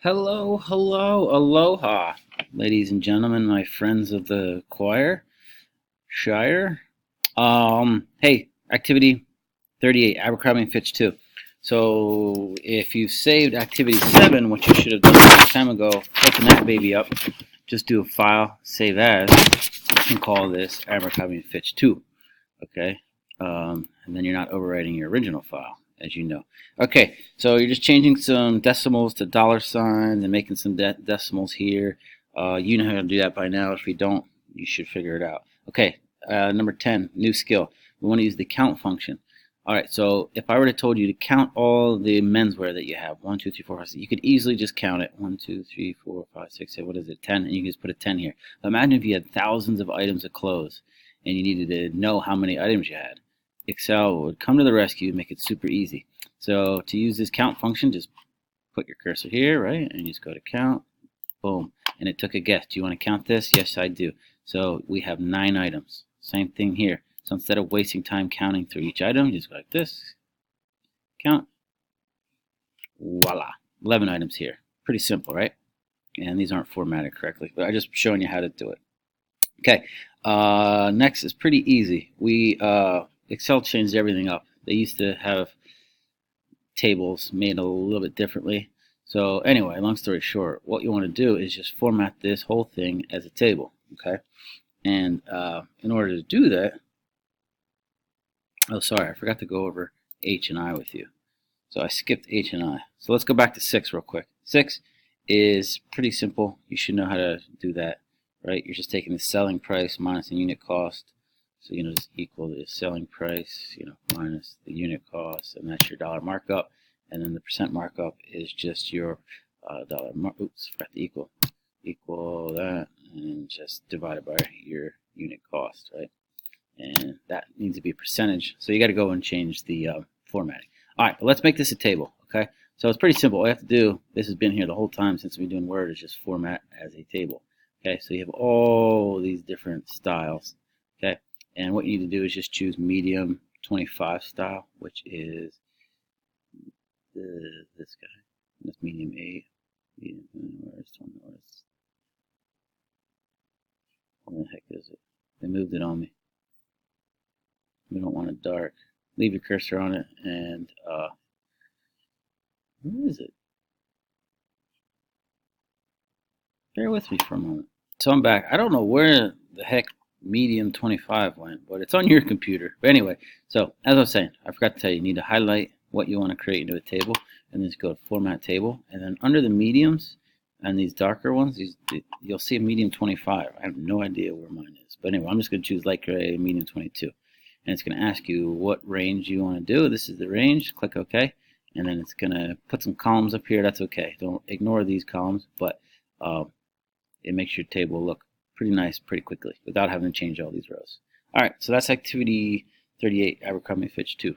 Hello, hello, aloha, ladies and gentlemen, my friends of the choir, Shire. Hey, activity 38, Abercrombie and Fitch 2. So if you saved activity 7, what you should have done a long time ago, open that baby up, just do a file, save as, and call this Abercrombie and Fitch 2. Okay, and then you're not overwriting your original file, as you know. Okay, so you're just changing some decimals to dollar signs and making some decimals here. You know how to do that by now. If you don't, you should figure it out. Okay, number 10, new skill. We want to use the count function. All right, so if I were to told you to count all the menswear that you have, 1, 2, 3, 4, 5, 6, you could easily just count it. 1, 2, 3, 4, 5, 6, 7, what is it, 10, and you can just put a 10 here. But imagine if you had thousands of items of clothes and you needed to know how many items you had. Excel would come to the rescue and make it super easy. So to use this count function, just put your cursor here, right? And you just go to count, boom. And it took a guess. Do you want to count this? Yes, I do. So we have 9 items. Same thing here. So instead of wasting time counting through each item, you just go like this, count, voila, 11 items here. Pretty simple, right? And these aren't formatted correctly, but I'm just showing you how to do it. Okay, next is pretty easy. Excel changed everything up. They used to have tables made a little bit differently. So anyway, long story short, what you want to do is just format this whole thing as a table. Okay, and in order to do that, oh sorry, I forgot to go over H and I with you. So I skipped H and I. So let's go back to 6 real quick. 6 is pretty simple. You should know how to do that, right? You're just taking the selling price minus the unit cost. So, just equal the selling price, minus the unit cost, and that's your dollar markup. And then the percent markup is just your dollar forgot to equal that, and just divided by your unit cost, right? And that needs to be a percentage. So you got to go and change the formatting. All right, but let's make this a table, okay? So it's pretty simple. All you have to do, this has been here the whole time since we've been doing Word, is just format as a table. Okay, so you have all these different styles, okay? And what you need to do is just choose medium 25 style, which is this guy. That's medium 8. Where's what the heck is it? They moved it on me. We don't want it dark. Leave your cursor on it, and where is it? Bear with me for a moment. So I'm back. I don't know where the heck medium 25 went, but it's on your computer. But anyway, so as I was saying, I forgot to tell you, you need to highlight what you want to create into a table, and then just go to Format Table, and then under the mediums and these darker ones, you'll see a medium 25. I have no idea where mine is, but anyway, I'm just going to choose light gray, medium 22, and it's going to ask you what range you want to do. This is the range. Click OK, and then it's going to put some columns up here. That's okay. Don't ignore these columns, but it makes your table look pretty nice pretty quickly without having to change all these rows. All right, so that's activity 38, Abercrombie Fitch 2.